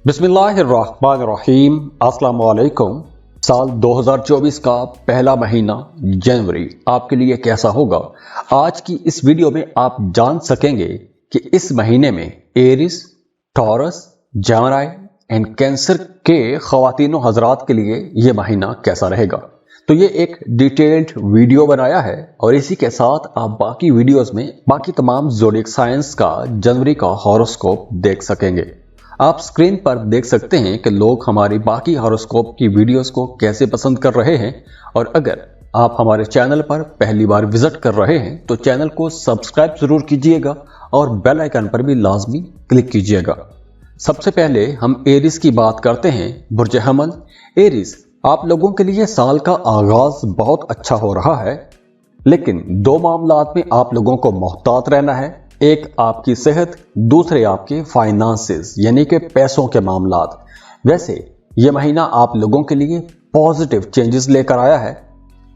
बिस्मिल्लाहिर्रहमानिर्रहीम। अस्सलाम वालेकुम। साल 2024 का पहला महीना जनवरी आपके लिए कैसा होगा? आज की इस वीडियो में आप जान सकेंगे कि इस महीने में Aries, Taurus, Gemini and Cancer के ख्वातीन व हजरात के लिए ये महीना कैसा रहेगा। तो ये एक डिटेल्ड वीडियो बनाया है और इसी के साथ आप बाकी वीडियोस में बाकी तमाम ज़ोडिएक साइंस का जनवरी का हॉरोस्कोप देख सकेंगे। आप स्क्रीन पर देख सकते हैं कि लोग हमारी बाकी हॉरोस्कोप की वीडियोस को कैसे पसंद कर रहे हैं, और अगर आप हमारे चैनल पर पहली बार विजिट कर रहे हैं तो चैनल को सब्सक्राइब जरूर कीजिएगा और बेल आइकन पर भी लाजमी क्लिक कीजिएगा। सबसे पहले हम एरिस की बात करते हैं। बुर्ज हमल एरिस, आप लोगों के लिए साल का आगाज बहुत अच्छा हो रहा है, लेकिन दो मामलात में आप लोगों को मोहतात रहना है। एक आपकी सेहत, दूसरे आपके फाइनेंसेस यानी कि पैसों के मामलात। वैसे ये महीना आप लोगों के लिए पॉजिटिव चेंजेस लेकर आया है।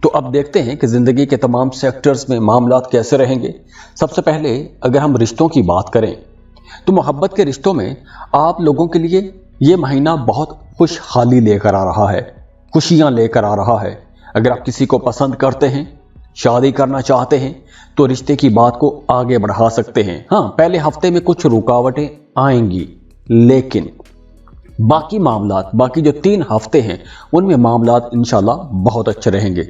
तो अब देखते हैं कि जिंदगी के तमाम सेक्टर्स में मामलात कैसे रहेंगे। सबसे पहले अगर हम रिश्तों की बात करें तो मोहब्बत के रिश्तों में आप लोगों के लिए ये महीना बहुत खुशहाली लेकर आ रहा है, खुशियां लेकर आ रहा है। अगर आप किसी को पसंद करते हैं, शादी करना चाहते हैं तो रिश्ते की बात को आगे बढ़ा सकते हैं। हाँ, पहले हफ्ते में कुछ रुकावटें आएंगी, लेकिन बाकी मामलात, बाकी जो 3 हफ्ते हैं उनमें मामलात इंशाल्लाह बहुत अच्छे रहेंगे।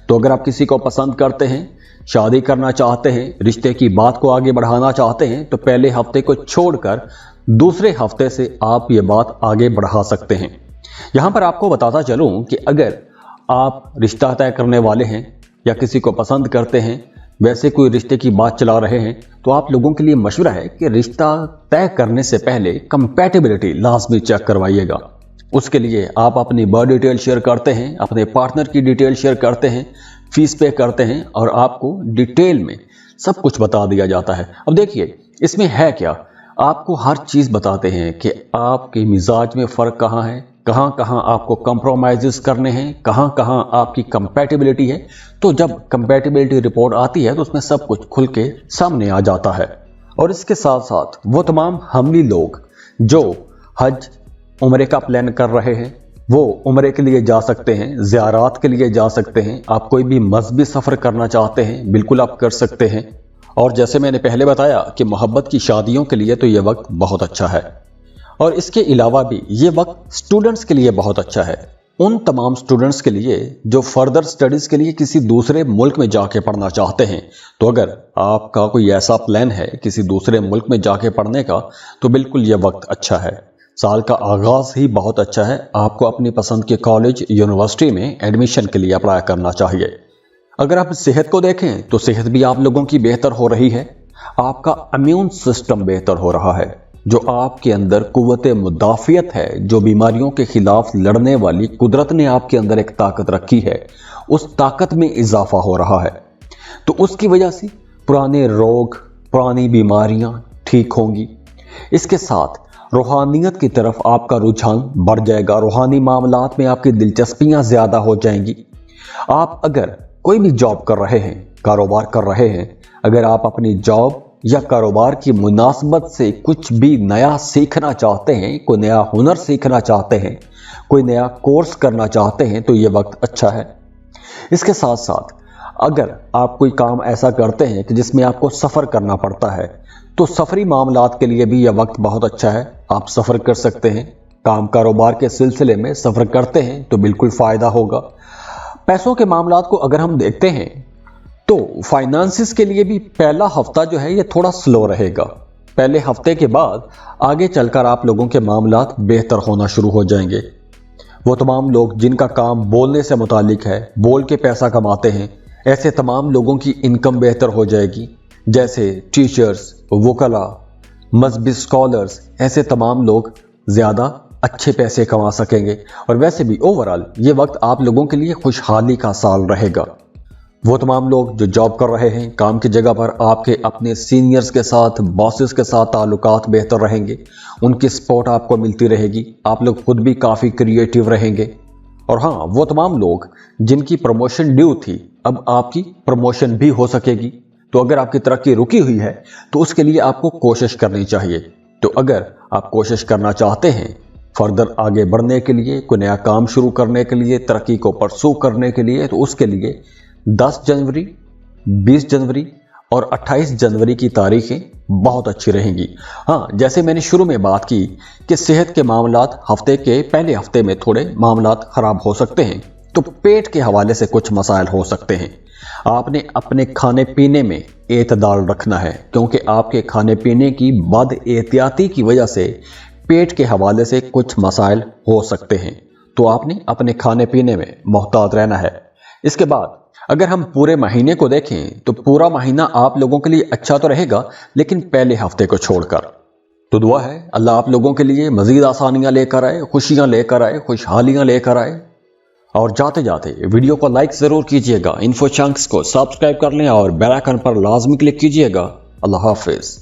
तो अगर आप किसी को पसंद करते हैं, शादी करना चाहते हैं, रिश्ते की बात को आगे बढ़ाना चाहते हैं तो पहले हफ्ते को छोड़कर दूसरे हफ्ते से आप ये बात आगे बढ़ा सकते हैं। यहां पर आपको बताता चलूं कि अगर आप रिश्ता तय करने वाले हैं या किसी को पसंद करते हैं, वैसे कोई रिश्ते की बात चला रहे हैं, तो आप लोगों के लिए मशवरा है कि रिश्ता तय करने से पहले कंपैटिबिलिटी लाजमी चेक करवाइएगा। उसके लिए आप अपनी बर्थ डिटेल शेयर करते हैं, अपने पार्टनर की डिटेल शेयर करते हैं, फीस पे करते हैं और आपको डिटेल में सब कुछ बता दिया जाता है। अब देखिए इसमें है क्या, आपको हर चीज़ बताते हैं कि आपके मिजाज में फ़र्क कहाँ है, कहाँ कहाँ आपको कंप्रोमाइज़ करने हैं, कहाँ कहाँ आपकी कंपैटिबिलिटी है। तो जब कंपैटिबिलिटी रिपोर्ट आती है तो उसमें सब कुछ खुल के सामने आ जाता है। और इसके साथ साथ वो तमाम हमली लोग जो हज उम्रे का प्लान कर रहे हैं वो उम्रे के लिए जा सकते हैं, ज़ियारात के लिए जा सकते हैं। आप कोई भी मजहबी सफ़र करना चाहते हैं बिल्कुल आप कर सकते हैं। और जैसे मैंने पहले बताया कि मोहब्बत की शादियों के लिए तो ये वक्त बहुत अच्छा है, और इसके अलावा भी ये वक्त स्टूडेंट्स के लिए बहुत अच्छा है। उन तमाम स्टूडेंट्स के लिए जो फर्दर स्टडीज़ के लिए किसी दूसरे मुल्क में जाके पढ़ना चाहते हैं, तो अगर आपका कोई ऐसा प्लान है किसी दूसरे मुल्क में जाके पढ़ने का तो बिल्कुल ये वक्त अच्छा है। साल का आगाज़ ही बहुत अच्छा है। आपको अपनी पसंद के कॉलेज, यूनिवर्सिटी में एडमिशन के लिए अप्लाई करना चाहिए। अगर आप सेहत को देखें तो सेहत भी आप लोगों की बेहतर हो रही है। आपका इम्यून सिस्टम बेहतर हो रहा है। जो आपके अंदर कुव्वत मुदाफ़ियत है, जो बीमारियों के खिलाफ लड़ने वाली कुदरत ने आपके अंदर एक ताकत रखी है, उस ताकत में इजाफा हो रहा है। तो उसकी वजह से पुराने रोग, पुरानी बीमारियां ठीक होंगी। इसके साथ रूहानियत की तरफ आपका रुझान बढ़ जाएगा। रूहानी मामलात में आपकी दिलचस्पियां ज़्यादा हो जाएंगी। आप अगर कोई भी जॉब कर रहे हैं, कारोबार कर रहे हैं, अगर आप अपनी जॉब या कारोबार की मुनासबत से कुछ भी नया सीखना चाहते हैं, कोई नया हुनर सीखना चाहते हैं, कोई नया कोर्स करना चाहते हैं, तो ये वक्त अच्छा है। इसके साथ साथ अगर आप कोई काम ऐसा करते हैं कि जिसमें आपको सफ़र करना पड़ता है, तो सफरी मामलात के लिए भी यह वक्त बहुत अच्छा है। आप सफ़र कर सकते हैं। काम कारोबार के सिलसिले में सफ़र करते हैं तो बिल्कुल फ़ायदा होगा। पैसों के मामलात को अगर हम देखते हैं तो फाइनेंसिस के लिए भी पहला हफ्ता जो है ये थोड़ा स्लो रहेगा। पहले हफ्ते के बाद आगे चलकर आप लोगों के मामलात बेहतर होना शुरू हो जाएंगे। वो तमाम लोग जिनका काम बोलने से मुतालिक है, बोल के पैसा कमाते हैं, ऐसे तमाम लोगों की इनकम बेहतर हो जाएगी। जैसे टीचर्स, वकला, मजहबी स्कॉलर्स, ऐसे तमाम लोग ज़्यादा अच्छे पैसे कमा सकेंगे। और वैसे भी ओवरऑल ये वक्त आप लोगों के लिए खुशहाली का साल रहेगा। वो तमाम लोग जो जॉब कर रहे हैं, काम की जगह पर आपके अपने सीनियर्स के साथ, बॉसेस के साथ ताल्लुकात बेहतर रहेंगे, उनकी सपोर्ट आपको मिलती रहेगी। आप लोग खुद भी काफ़ी क्रिएटिव रहेंगे। और हाँ, वो तमाम लोग जिनकी प्रमोशन ड्यू थी, अब आपकी प्रमोशन भी हो सकेगी। तो अगर आपकी तरक्की रुकी हुई है तो उसके लिए आपको कोशिश करनी चाहिए। तो अगर आप कोशिश करना चाहते हैं फर्दर आगे बढ़ने के लिए, कोई नया काम शुरू करने के लिए, तरक्की को परसू करने के लिए, तो उसके लिए 10 जनवरी, 20 जनवरी और 28 जनवरी की तारीखें बहुत अच्छी रहेंगी। हाँ, जैसे मैंने शुरू में बात की कि सेहत के मामलात हफ्ते के पहले हफ्ते में थोड़े मामलात खराब हो सकते हैं, तो पेट के हवाले से कुछ मसाइल हो सकते हैं। आपने अपने खाने पीने में एतदाल रखना है, क्योंकि आपके खाने पीने की बद एहतियाती की वजह से पेट के हवाले से कुछ मसाइल हो सकते हैं, तो आपने अपने खाने पीने में मोहतात रहना है। इसके बाद अगर हम पूरे महीने को देखें तो पूरा महीना आप लोगों के लिए अच्छा तो रहेगा, लेकिन पहले हफ्ते को छोड़कर। तो दुआ है अल्लाह आप लोगों के लिए मजीद आसानियां लेकर आए, खुशियां लेकर आए, खुशहालियां लेकर आए। और जाते जाते वीडियो को लाइक जरूर कीजिएगा, इन्फो चंक्स को सब्सक्राइब कर लें और बेल आइकन पर लाजमी क्लिक कीजिएगा। अल्लाह हाफिज।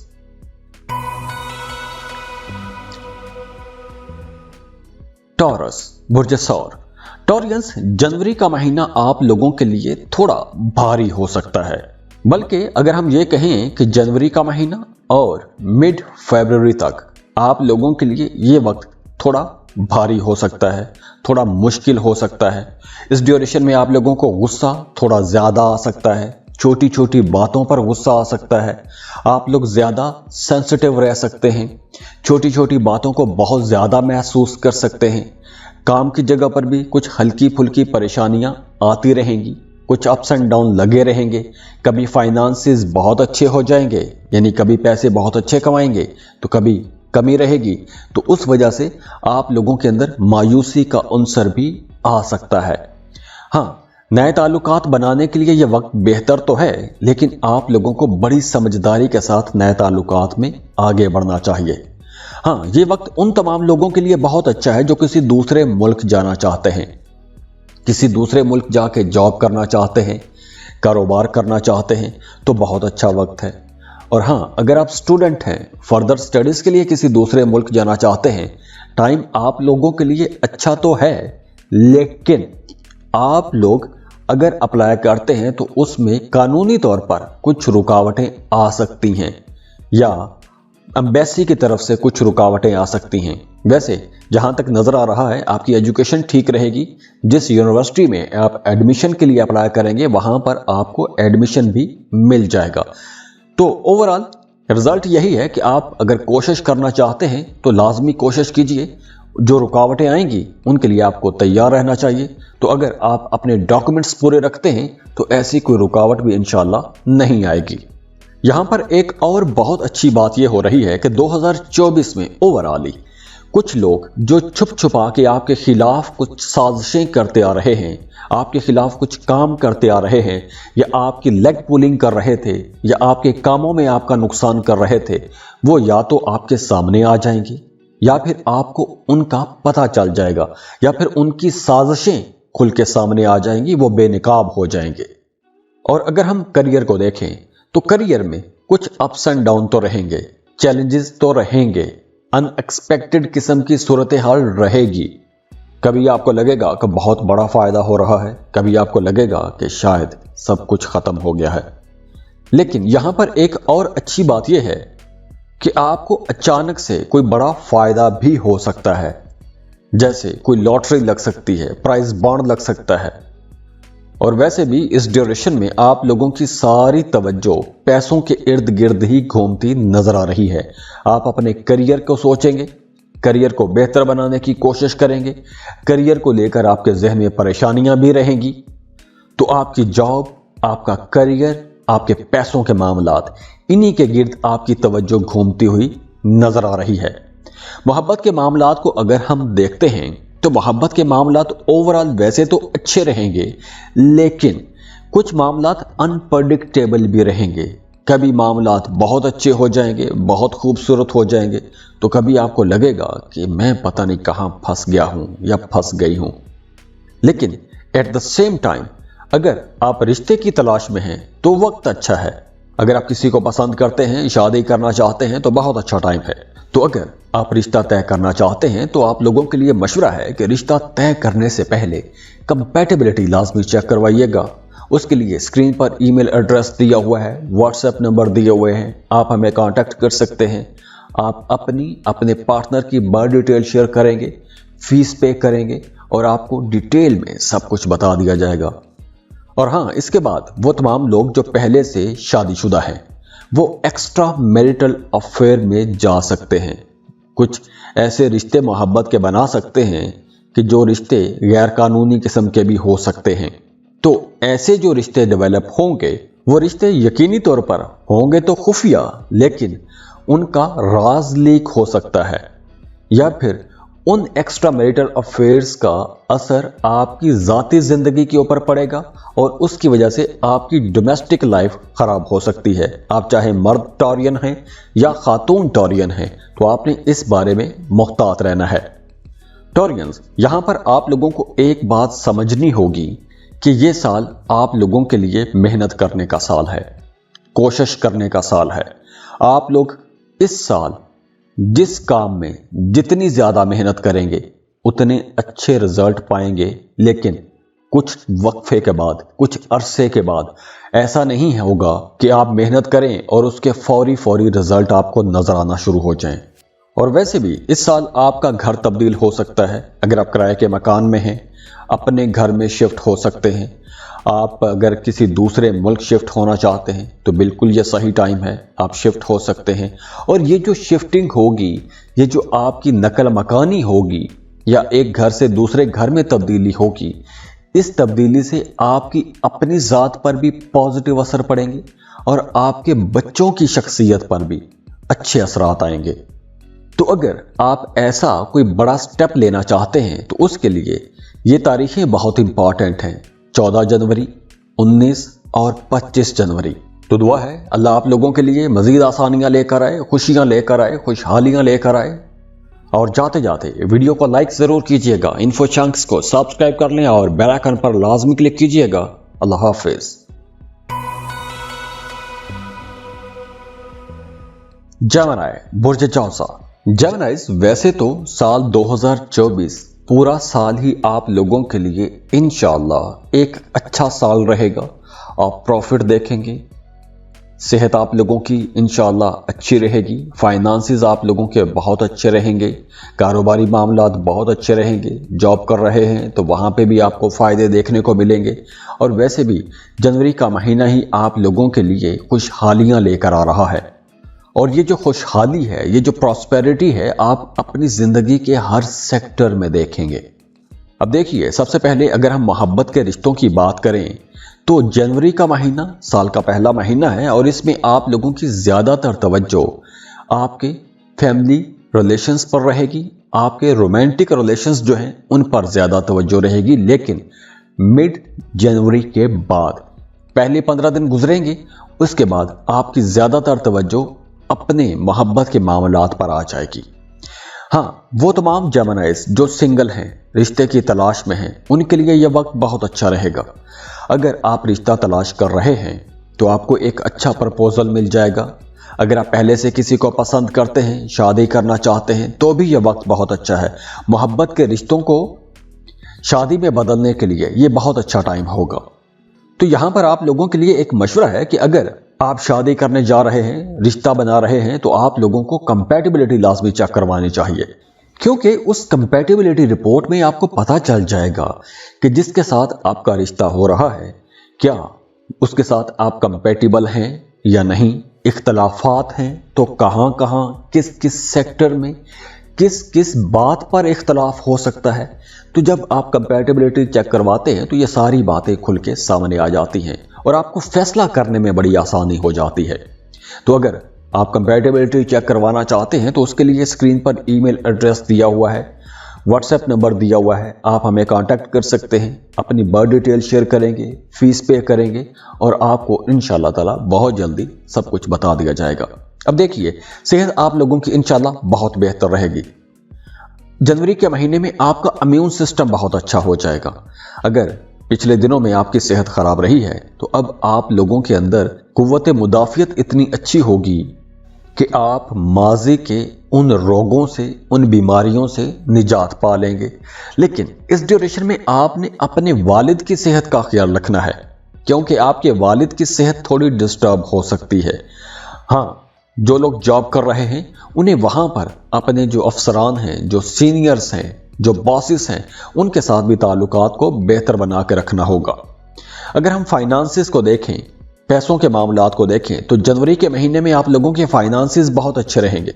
टॉरस, बुर्ज सौर। टॉरियंस, जनवरी का महीना आप लोगों के लिए थोड़ा भारी हो सकता है, बल्कि अगर हम ये कहें कि जनवरी का महीना और मिड फरवरी तक आप लोगों के लिए ये वक्त थोड़ा भारी हो सकता है, थोड़ा मुश्किल हो सकता है। इस ड्यूरेशन में आप लोगों को गुस्सा थोड़ा ज्यादा आ सकता है, छोटी छोटी बातों पर गुस्सा आ सकता है, आप लोग ज्यादा सेंसिटिव रह सकते हैं, छोटी छोटी बातों को बहुत ज्यादा महसूस कर सकते हैं। काम की जगह पर भी कुछ हल्की फुल्की परेशानियां आती रहेंगी, कुछ अप्स एंड डाउन लगे रहेंगे। कभी फाइनेंसेस बहुत अच्छे हो जाएंगे, यानी कभी पैसे बहुत अच्छे कमाएंगे, तो कभी कमी रहेगी। तो उस वजह से आप लोगों के अंदर मायूसी का अंसर भी आ सकता है। हाँ, नए ताल्लुकात बनाने के लिए यह वक्त बेहतर तो है, लेकिन आप लोगों को बड़ी समझदारी के साथ नए ताल्लुकात में आगे बढ़ना चाहिए। हाँ, ये वक्त उन तमाम लोगों के लिए बहुत अच्छा है जो किसी दूसरे मुल्क जाना चाहते हैं, किसी दूसरे मुल्क जाके जॉब करना चाहते हैं, कारोबार करना चाहते हैं, तो बहुत अच्छा वक्त है। और हाँ, अगर आप स्टूडेंट हैं, फर्दर स्टडीज के लिए किसी दूसरे मुल्क जाना चाहते हैं, टाइम आप लोगों के लिए अच्छा तो है, लेकिन आप लोग अगर अप्लाई करते हैं तो उसमें कानूनी तौर पर कुछ रुकावटें आ सकती हैं, या एम्बेसी की तरफ से कुछ रुकावटें आ सकती हैं। वैसे जहां तक नजर आ रहा है आपकी एजुकेशन ठीक रहेगी। जिस यूनिवर्सिटी में आप एडमिशन के लिए अप्लाई करेंगे वहां पर आपको एडमिशन भी मिल जाएगा। तो ओवरऑल रिजल्ट यही है कि आप अगर कोशिश करना चाहते हैं तो लाजमी कोशिश कीजिए। जो रुकावटें आएंगी उनके लिए आपको तैयार रहना चाहिए। तो अगर आप अपने डॉक्यूमेंट्स पूरे रखते हैं तो ऐसी कोई रुकावट भी इंशाल्लाह नहीं आएगी। यहां पर एक और बहुत अच्छी बात यह हो रही है कि 2024 में ओवरऑल कुछ लोग जो छुप छुपा के आपके खिलाफ कुछ साजिशें करते आ रहे हैं, आपके खिलाफ कुछ काम करते आ रहे हैं, या आपकी लेग पुलिंग कर रहे थे, या आपके कामों में आपका नुकसान कर रहे थे, वो या तो आपके सामने आ जाएंगे, या फिर आपको उनका पता चल जाएगा, या फिर उनकी साजिशें खुल के सामने आ जाएंगी, वो बेनकाब हो जाएंगे। और अगर हम करियर को देखें तो करियर में कुछ अप्स एंड डाउन तो रहेंगे, चैलेंजेस तो रहेंगे, अनएक्सपेक्टेड किस्म की सूरत हाल रहेगी। कभी आपको लगेगा कि बहुत बड़ा फायदा हो रहा है, कभी आपको लगेगा कि शायद सब कुछ खत्म हो गया है। लेकिन यहां पर एक और अच्छी बात यह है कि आपको अचानक से कोई बड़ा फायदा भी हो सकता है, जैसे कोई लॉटरी लग सकती है, प्राइज बॉन्ड लग सकता है। और वैसे भी इस ड्यूरेशन में आप लोगों की सारी तवज्जो पैसों के इर्द गिर्द ही घूमती नजर आ रही है। आप अपने करियर को सोचेंगे, करियर को बेहतर बनाने की कोशिश करेंगे, करियर को लेकर आपके जहन में परेशानियां भी रहेंगी। तो आपकी जॉब, आपका करियर, आपके पैसों के मामलात, इन्हीं के गिर्द आपकी तवज्जो घूमती हुई नजर आ रही है। मोहब्बत के मामलात को अगर हम देखते हैं तो मोहब्बत के मामलात ओवरऑल वैसे तो अच्छे रहेंगे, लेकिन कुछ मामलात अनप्रडिक्टेबल भी रहेंगे। कभी मामलात बहुत अच्छे हो जाएंगे, बहुत खूबसूरत हो जाएंगे, तो कभी आपको लगेगा कि मैं पता नहीं कहां फंस गया हूं या फंस गई हूं। लेकिन एट द सेम टाइम अगर आप रिश्ते की तलाश में हैं तो वक्त अच्छा है। अगर आप किसी को पसंद करते हैं, शादी करना चाहते हैं, तो बहुत अच्छा टाइम है। तो अगर आप रिश्ता तय करना चाहते हैं तो आप लोगों के लिए मशवरा है कि रिश्ता तय करने से पहले कंपैटिबिलिटी लाजमी चेक करवाइएगा। उसके लिए स्क्रीन पर ईमेल एड्रेस दिया हुआ है, व्हाट्सएप नंबर दिए हुए हैं, आप हमें कांटेक्ट कर सकते हैं। आप अपने पार्टनर की बर्थ डिटेल शेयर करेंगे फीस पे करेंगे और आपको डिटेल में सब कुछ बता दिया जाएगा। और हाँ, इसके बाद वो तमाम लोग जो पहले से शादीशुदा हैं वो एक्स्ट्रा मैरिटल अफेयर में जा सकते हैं। कुछ ऐसे रिश्ते मोहब्बत के बना सकते हैं कि जो रिश्ते गैर कानूनी किस्म के भी हो सकते हैं। तो ऐसे जो रिश्ते डेवलप होंगे वो रिश्ते यकीनी तौर पर होंगे तो खुफिया, लेकिन उनका राज लीक हो सकता है, या फिर उन एक्स्ट्रा मैरिटल अफेयर्स का असर आपकी ज़ाती ज़िंदगी के ऊपर पड़ेगा और उसकी वजह से आपकी डोमेस्टिक लाइफ ख़राब हो सकती है। आप चाहे मर्द टॉरियन हैं या खातून टॉरियन हैं, तो आपने इस बारे में मुहतात रहना है। टॉरियंस, यहाँ पर आप लोगों को एक बात समझनी होगी कि ये साल आप लोगों के लिए मेहनत करने का साल है, कोशिश करने का साल है। आप लोग इस साल जिस काम में जितनी ज़्यादा मेहनत करेंगे उतने अच्छे रिजल्ट पाएंगे, लेकिन कुछ वक्फे के बाद, कुछ अरसे के बाद ऐसा नहीं होगा कि आप मेहनत करें और उसके फौरी रिजल्ट आपको नजर आना शुरू हो जाएं। और वैसे भी इस साल आपका घर तब्दील हो सकता है। अगर आप किराए के मकान में हैं, अपने घर में शिफ्ट हो सकते हैं। आप अगर किसी दूसरे मुल्क शिफ्ट होना चाहते हैं तो बिल्कुल ये सही टाइम है, आप शिफ्ट हो सकते हैं। और ये जो शिफ्टिंग होगी, ये जो आपकी नकल मकानी होगी या एक घर से दूसरे घर में तब्दीली होगी, इस तब्दीली से आपकी अपनी ज़ात पर भी पॉजिटिव असर पड़ेंगे और आपके बच्चों की शख्सियत पर भी अच्छे असरात आएंगे। तो अगर आप ऐसा कोई बड़ा स्टेप लेना चाहते हैं तो उसके लिए ये तारीखें बहुत इंपॉर्टेंट हैं, 14 जनवरी, 19 और 25 जनवरी। तो दुआ है अल्लाह आप लोगों के लिए मजीद आसानियां लेकर आए, खुशियां लेकर आए, खुशहालियां लेकर आए। और जाते जाते वीडियो को लाइक जरूर कीजिएगा, इन्फो चंक्स को सब्सक्राइब कर लें और बेल आइकन पर लाजमी क्लिक कीजिएगा। अल्लाह हाफिज। जेमिनी, बुर्ज जौसा। जेमिनीज, वैसे तो साल 2024 पूरा साल ही आप लोगों के लिए इंशाअल्लाह एक अच्छा साल रहेगा। आप प्रॉफिट देखेंगे, सेहत आप लोगों की इंशाअल्लाह अच्छी रहेगी, फाइनेंसेस आप लोगों के बहुत अच्छे रहेंगे, कारोबारी मामलात बहुत अच्छे रहेंगे। जॉब कर रहे हैं तो वहाँ पे भी आपको फ़ायदे देखने को मिलेंगे। और वैसे भी जनवरी का महीना ही आप लोगों के लिए खुशहालियाँ लेकर आ रहा है। और ये जो खुशहाली है, ये जो प्रॉस्पेरिटी है, आप अपनी ज़िंदगी के हर सेक्टर में देखेंगे। अब देखिए, सबसे पहले अगर हम मोहब्बत के रिश्तों की बात करें तो जनवरी का महीना साल का पहला महीना है और इसमें आप लोगों की ज़्यादातर तवज्जो आपके फैमिली रिलेशंस पर रहेगी, आपके रोमांटिक रिलेशंस जो हैं उन पर ज़्यादा तवज्जो रहेगी। लेकिन मिड जनवरी के बाद पहले 15 दिन गुजरेंगे, उसके बाद आपकी ज़्यादातर तवज्जो अपने मोहब्बत के मामलात पर आ जाएगी। हाँ, वो तमाम जेमिनीज जो सिंगल हैं, रिश्ते की तलाश में हैं, उनके लिए यह वक्त बहुत अच्छा रहेगा। अगर आप रिश्ता तलाश कर रहे हैं तो आपको एक अच्छा प्रपोजल मिल जाएगा। अगर आप पहले से किसी को पसंद करते हैं, शादी करना चाहते हैं, तो भी यह वक्त बहुत अच्छा है। मोहब्बत के रिश्तों को शादी में बदलने के लिए ये बहुत अच्छा टाइम होगा। तो यहाँ पर आप लोगों के लिए एक मशवरा है कि अगर आप शादी करने जा रहे हैं, रिश्ता बना रहे हैं, तो आप लोगों को कंपैटिबिलिटी लाजमी चेक करवानी चाहिए, क्योंकि उस कंपैटिबिलिटी रिपोर्ट में आपको पता चल जाएगा कि जिसके साथ आपका रिश्ता हो रहा है क्या उसके साथ आप कंपैटिबल हैं या नहीं। इख्तलाफात हैं तो कहाँ कहाँ, किस किस सेक्टर में, किस किस बात पर इख्तलाफ हो सकता है। तो जब आप कंपैटिबिलिटी चेक करवाते हैं तो ये सारी बातें खुल के सामने आ जाती हैं और आपको फैसला करने में बड़ी आसानी हो जाती है। तो अगर आप कंपैटिबिलिटी चेक करवाना चाहते हैं तो उसके लिए स्क्रीन पर ईमेल एड्रेस दिया हुआ है, व्हाट्सएप नंबर दिया हुआ है, आप हमें कांटेक्ट कर सकते हैं। अपनी बर्थ डिटेल शेयर करेंगे, फीस पे करेंगे और आपको इंशाल्लाह ताला बहुत जल्दी सब कुछ बता दिया जाएगा। अब देखिए, सेहत आप लोगों की इंशाल्लाह बहुत बेहतर रहेगी। जनवरी के महीने में आपका इम्यून सिस्टम बहुत अच्छा हो जाएगा। अगर पिछले दिनों में आपकी सेहत खराब रही है तो अब आप लोगों के अंदर कुव्वत मुदाफियत इतनी अच्छी होगी कि आप माजी के उन रोगों से, उन बीमारियों से निजात पा लेंगे। लेकिन इस ड्यूरेशन में आपने अपने वालिद की सेहत का ख्याल रखना है, क्योंकि आपके वालिद की सेहत थोड़ी डिस्टर्ब हो सकती है। हाँ, जो लोग जॉब कर रहे हैं उन्हें वहाँ पर अपने जो अफसरान हैं, जो सीनियर्स हैं, जो बॉसेस हैं उनके साथ भी ताल्लुकात को बेहतर बना के रखना होगा। अगर हम फाइनेंसिस को देखें, पैसों के मामलात को देखें, तो जनवरी के महीने में आप लोगों के फाइनेंसिस बहुत अच्छे रहेंगे।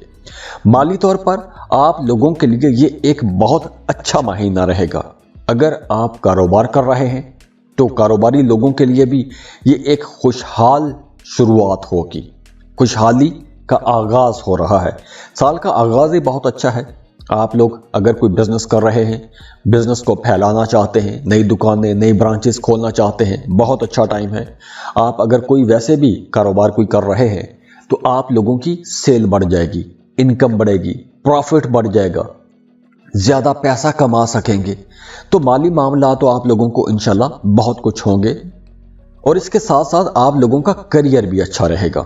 माली तौर पर आप लोगों के लिए ये एक बहुत अच्छा महीना रहेगा। अगर आप कारोबार कर रहे हैं तो कारोबारी लोगों के लिए भी ये एक खुशहाल शुरुआत होगी, खुशहाली का आगाज हो रहा है। साल का आगाज ही बहुत अच्छा है। आप लोग अगर कोई बिजनेस कर रहे हैं, बिजनेस को फैलाना चाहते हैं, नई दुकानें, नई ब्रांचेस खोलना चाहते हैं, बहुत अच्छा टाइम है। आप अगर कोई वैसे भी कारोबार कोई कर रहे हैं तो आप लोगों की सेल बढ़ जाएगी, इनकम बढ़ेगी, प्रॉफिट बढ़ जाएगा, ज्यादा पैसा कमा सकेंगे। तो माली मामला तो आप लोगों को इंशाल्लाह बहुत कुछ होंगे। और इसके साथ साथ आप लोगों का करियर भी अच्छा रहेगा।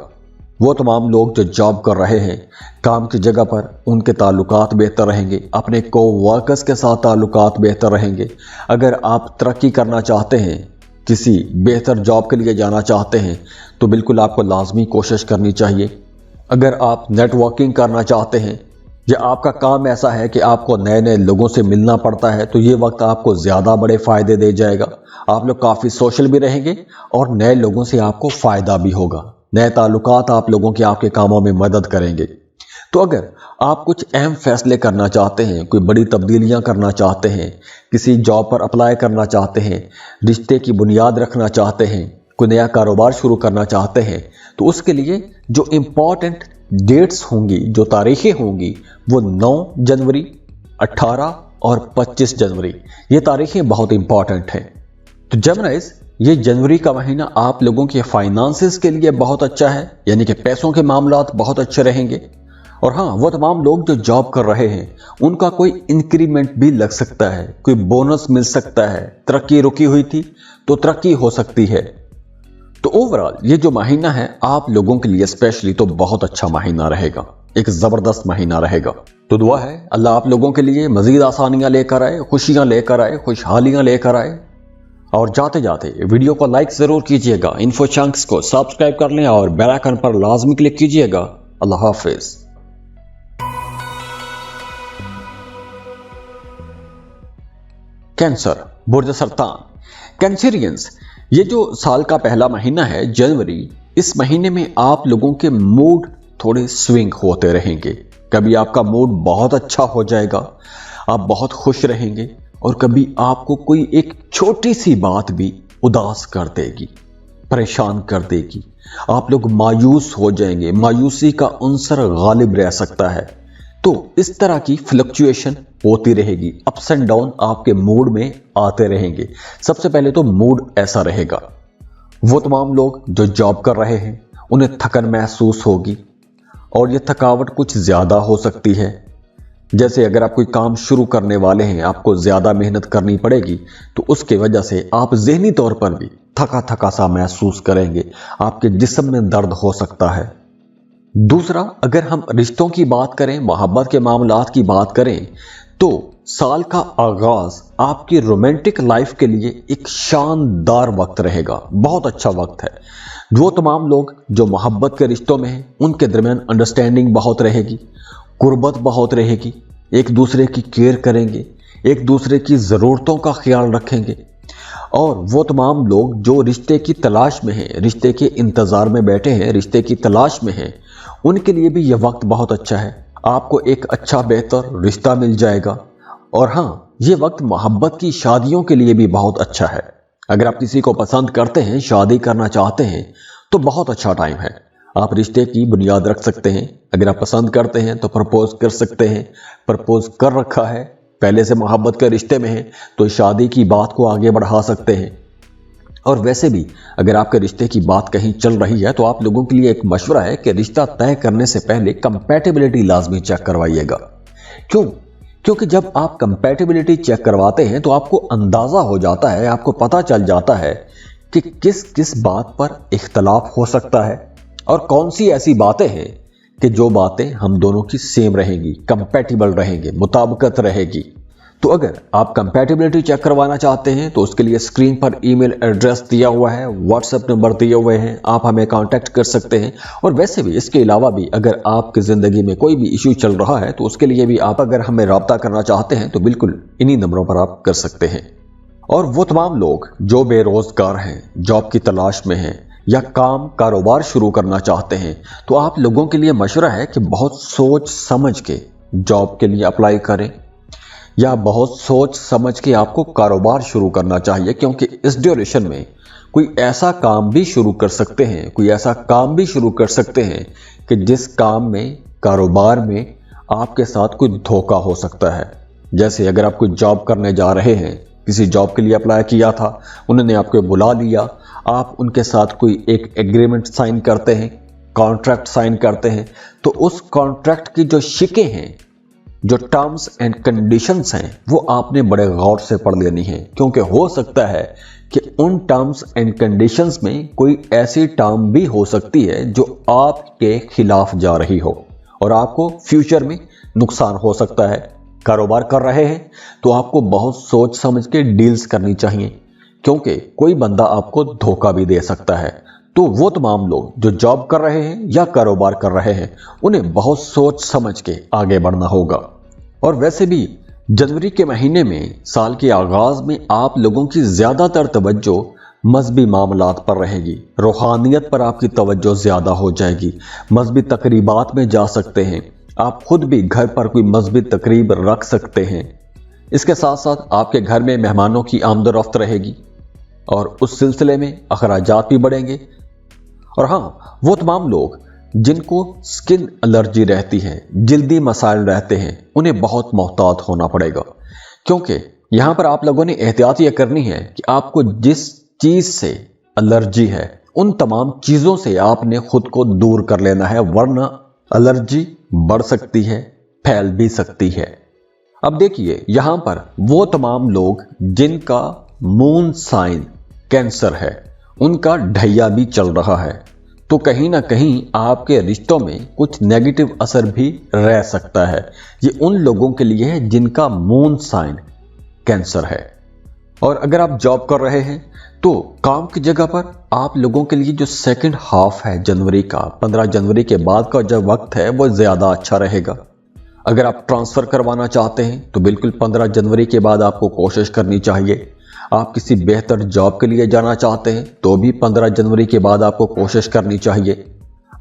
वो तमाम लोग जो जॉब कर रहे हैं काम की जगह पर, उनके ताल्लुकात बेहतर रहेंगे, अपने को वर्कर्स के साथ ताल्लुकात बेहतर रहेंगे। अगर आप तरक्की करना चाहते हैं, किसी बेहतर जॉब के लिए जाना चाहते हैं, तो बिल्कुल आपको लाजमी कोशिश करनी चाहिए। अगर आप नेटवर्किंग करना चाहते हैं या आपका काम ऐसा है कि आपको नए नए लोगों से मिलना पड़ता है, तो ये वक्त आपको ज़्यादा बड़े फ़ायदे दे जाएगा। आप लोग काफ़ी सोशल भी रहेंगे और नए लोगों से आपको फ़ायदा भी होगा। नए ताल्लुकात आप लोगों के आपके कामों में मदद करेंगे। तो अगर आप कुछ अहम फैसले करना चाहते हैं, कोई बड़ी तब्दीलियां करना चाहते हैं, किसी जॉब पर अप्लाई करना चाहते हैं, रिश्ते की बुनियाद रखना चाहते हैं, कोई नया कारोबार शुरू करना चाहते हैं, तो उसके लिए जो इम्पॉर्टेंट डेट्स होंगी, जो तारीखें होंगी, वो 9 जनवरी, 18 और 25 जनवरी, ये तारीखें बहुत इंपॉर्टेंट हैं। तो जेमिनीज, ये जनवरी का महीना आप लोगों के फाइनेंसेस के लिए बहुत अच्छा है, यानी कि पैसों के मामलात बहुत अच्छे रहेंगे। और हाँ, वो तमाम लोग जो जॉब कर रहे हैं उनका कोई इंक्रीमेंट भी लग सकता है, कोई बोनस मिल सकता है। तरक्की रुकी हुई थी तो तरक्की हो सकती है। तो ओवरऑल ये जो महीना है आप लोगों के लिए स्पेशली तो बहुत अच्छा महीना रहेगा, एक जबरदस्त महीना रहेगा। तो दुआ है अल्लाह आप लोगों के लिए मजीद आसानियां लेकर आए, खुशियां लेकर आए, खुशहालियां लेकर आए। और जाते जाते वीडियो को लाइक जरूर कीजिएगा, इन्फो चंक्स को सब्सक्राइब कर लें और बेल आइकन पर लाजमी क्लिक कीजिएगा। अल्लाह हाफिज। कैंसर, बुर्ज सरतान, कैंसरियंस, ये जो साल का पहला महीना है जनवरी, इस महीने में आप लोगों के मूड थोड़े स्विंग होते रहेंगे। कभी आपका मूड बहुत अच्छा हो जाएगा, आप बहुत खुश रहेंगे, और कभी आपको कोई एक छोटी सी बात भी उदास कर देगी, परेशान कर देगी। आप लोग मायूस हो जाएंगे, मायूसी का अंसर गालिब रह सकता है। तो इस तरह की फ्लक्चुएशन होती रहेगी, अप्स एंड डाउन आपके मूड में आते रहेंगे। सबसे पहले तो मूड ऐसा रहेगा, वो तमाम लोग जो जॉब कर रहे हैं उन्हें थकन महसूस होगी और ये थकावट कुछ ज़्यादा हो सकती है। जैसे अगर आप कोई काम शुरू करने वाले हैं, आपको ज़्यादा मेहनत करनी पड़ेगी, तो उसके वजह से आप ज़हनी तौर पर भी थका थका सा महसूस करेंगे, आपके जिस्म में दर्द हो सकता है। दूसरा, अगर हम रिश्तों की बात करें, मोहब्बत के मामलात की बात करें, तो साल का आगाज आपकी रोमांटिक लाइफ के लिए एक शानदार वक्त रहेगा, बहुत अच्छा वक्त है। जो तमाम लोग जो मोहब्बत के रिश्तों में हैं उनके दरमियान अंडरस्टैंडिंग बहुत रहेगी, कुर्बत बहुत रहेगी, एक दूसरे की केयर करेंगे, एक दूसरे की ज़रूरतों का ख्याल रखेंगे। और वो तमाम लोग जो रिश्ते की तलाश में हैं, रिश्ते के इंतज़ार में बैठे हैं, रिश्ते की तलाश में हैं, उनके लिए भी यह वक्त बहुत अच्छा है। आपको एक अच्छा बेहतर रिश्ता मिल जाएगा। और हाँ, ये वक्त मोहब्बत की शादियों के लिए भी बहुत अच्छा है। अगर आप किसी को पसंद करते हैं, शादी करना चाहते हैं, तो बहुत अच्छा टाइम है। आप रिश्ते की बुनियाद रख सकते हैं। अगर आप पसंद करते हैं तो प्रपोज कर सकते हैं, प्रपोज कर रखा है, पहले से मोहब्बत के रिश्ते में है, तो शादी की बात को आगे बढ़ा सकते हैं। और वैसे भी अगर आपके रिश्ते की बात कहीं चल रही है तो आप लोगों के लिए एक मशवरा है कि रिश्ता तय करने से पहले कंपैटिबिलिटी लाजमी चेक करवाइएगा। क्यों? क्योंकि जब आप कंपैटिबिलिटी चेक करवाते हैं तो आपको अंदाज़ा हो जाता है, आपको पता चल जाता है कि किस किस बात पर इख्तलाफ हो सकता है और कौन सी ऐसी बातें हैं कि जो बातें हम दोनों की सेम रहेंगी, कंपैटिबल रहेंगे, मुताबिकत रहेगी। तो अगर आप कंपैटिबिलिटी चेक करवाना चाहते हैं तो उसके लिए स्क्रीन पर ईमेल एड्रेस दिया हुआ है, व्हाट्सएप नंबर दिए हुए हैं, आप हमें कांटेक्ट कर सकते हैं। और वैसे भी इसके अलावा भी अगर आपकी ज़िंदगी में कोई भी इशू चल रहा है तो उसके लिए भी आप अगर हमें रब्ता करना चाहते हैं तो बिल्कुल इन्हीं नंबरों पर आप कर सकते हैं। और वो तमाम लोग जो बेरोजगार हैं, जॉब की तलाश में हैं या काम कारोबार शुरू करना चाहते हैं, तो आप लोगों के लिए मशवरा है कि बहुत सोच समझ के जॉब के लिए अप्लाई करें या बहुत सोच समझ के आपको कारोबार शुरू करना चाहिए, क्योंकि इस ड्यूरेशन में कोई ऐसा काम भी शुरू कर सकते हैं, कि जिस काम में, कारोबार में आपके साथ कोई धोखा हो सकता है। जैसे अगर आप कोई जॉब करने जा रहे हैं, किसी जॉब के लिए अप्लाई किया था, उन्होंने आपको बुला लिया, आप उनके साथ कोई एक एग्रीमेंट साइन करते हैं, कॉन्ट्रैक्ट साइन करते हैं, तो उस कॉन्ट्रैक्ट की जो शिकें हैं, जो टर्म्स एंड कंडीशंस हैं, वो आपने बड़े गौर से पढ़ लेनी है, क्योंकि हो सकता है कि उन टर्म्स एंड कंडीशंस में कोई ऐसी टर्म भी हो सकती है जो आपके खिलाफ जा रही हो और आपको फ्यूचर में नुकसान हो सकता है। कारोबार कर रहे हैं तो आपको बहुत सोच समझ के डील्स करनी चाहिए, क्योंकि कोई बंदा आपको धोखा भी दे सकता है। तो वो तमाम लोग जो जॉब कर रहे हैं या कारोबार कर रहे हैं, उन्हें बहुत सोच समझ के आगे बढ़ना होगा। और वैसे भी जनवरी के महीने में, साल के आगाज में, आप लोगों की ज्यादातर तवज्जो मजहबी मामलात पर रहेगी, रूहानियत पर आपकी तवज्जो ज्यादा हो जाएगी। मजहबी तकरीबात में जा सकते हैं, आप खुद भी घर पर कोई मजहबी तकरीब रख सकते हैं। इसके साथ साथ आपके घर में मेहमानों की आमदोरफ्त रहेगी और उस सिलसिले में अखराजात भी बढ़ेंगे। और हाँ, वो तमाम लोग जिनको स्किन एलर्जी रहती है, जल्दी मसाइल रहते हैं, उन्हें बहुत मोहतात होना पड़ेगा, क्योंकि यहाँ पर आप लोगों ने एहतियात यह करनी है कि आपको जिस चीज़ से एलर्जी है उन तमाम चीज़ों से आपने खुद को दूर कर लेना है, वरना एलर्जी बढ़ सकती है, फैल भी सकती है। अब देखिए, यहाँ पर वो तमाम लोग जिनका मून साइन कैंसर है, उनका ढैया भी चल रहा है, तो कहीं ना कहीं आपके रिश्तों में कुछ नेगेटिव असर भी रह सकता है। ये उन लोगों के लिए है जिनका मून साइन कैंसर है। और अगर आप जॉब कर रहे हैं तो काम की जगह पर आप लोगों के लिए जो सेकंड हाफ है जनवरी का, 15 जनवरी के बाद का जो वक्त है, वो ज़्यादा अच्छा रहेगा। अगर आप ट्रांसफ़र करवाना चाहते हैं तो बिल्कुल 15 जनवरी के बाद आपको कोशिश करनी चाहिए। आप किसी बेहतर जॉब के लिए जाना चाहते हैं तो भी 15 जनवरी के बाद आपको कोशिश करनी चाहिए।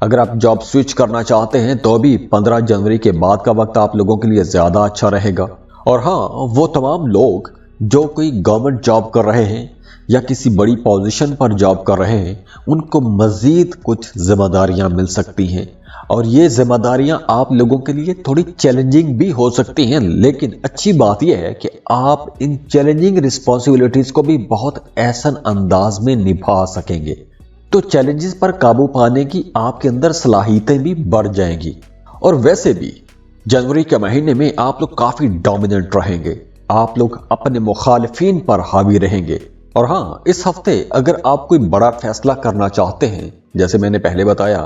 अगर आप जॉब स्विच करना चाहते हैं तो भी 15 जनवरी के बाद का वक्त आप लोगों के लिए ज़्यादा अच्छा रहेगा। और हाँ, वो तमाम लोग जो कोई गवर्नमेंट जॉब कर रहे हैं या किसी बड़ी पोजीशन पर जॉब कर रहे हैं, उनको मज़ीद कुछ जिम्मेदारियां मिल सकती हैं, और ये जिम्मेदारियां आप लोगों के लिए थोड़ी चैलेंजिंग भी हो सकती हैं। लेकिन अच्छी बात यह है कि आप इन चैलेंजिंग रिस्पॉन्सिबिलिटीज़ को भी बहुत ऐसन अंदाज में निभा सकेंगे, तो चैलेंजेस पर काबू पाने की आपके अंदर सलाहियतें भी बढ़ जाएंगी। और वैसे भी जनवरी के महीने में आप लोग काफ़ी डोमिनेंट रहेंगे, आप लोग अपने मुखालिफिन पर हावी रहेंगे। और हाँ, इस हफ्ते अगर आप कोई बड़ा फैसला करना चाहते हैं, जैसे मैंने पहले बताया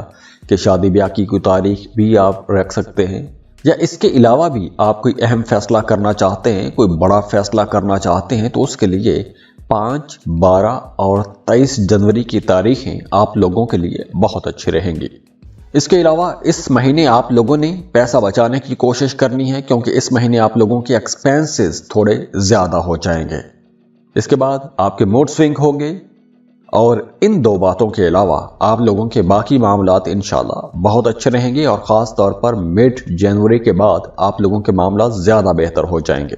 कि शादी ब्याह की कोई तारीख भी आप रख सकते हैं, या इसके अलावा भी आप कोई अहम फैसला करना चाहते हैं, कोई बड़ा फैसला करना चाहते हैं, तो उसके लिए 5, 12 और 23 जनवरी की तारीखें आप लोगों के लिए बहुत अच्छी रहेंगी। इसके अलावा इस महीने आप लोगों ने पैसा बचाने की कोशिश करनी है, क्योंकि इस महीने आप लोगों के एक्सपेंसेस थोड़े ज़्यादा हो जाएंगे। इसके बाद आपके मूड स्विंग होंगे, और इन दो बातों के अलावा आप लोगों के बाकी मामलात इंशाल्लाह बहुत अच्छे रहेंगे, और ख़ास तौर पर मिड जनवरी के बाद आप लोगों के मामला ज़्यादा बेहतर हो जाएंगे।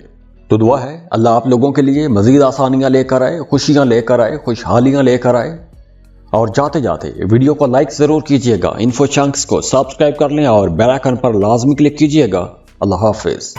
तो दुआ है अल्लाह आप लोगों के लिए मज़ीद आसानियाँ लेकर आए, खुशियाँ लेकर आए, खुशहालियाँ लेकर आए। और जाते जाते वीडियो को लाइक ज़रूर कीजिएगा, इन्फो चंक्स को सब्सक्राइब कर लें और बेल आइकन पर लाजमी क्लिक कीजिएगा। अल्लाह हाफिज़।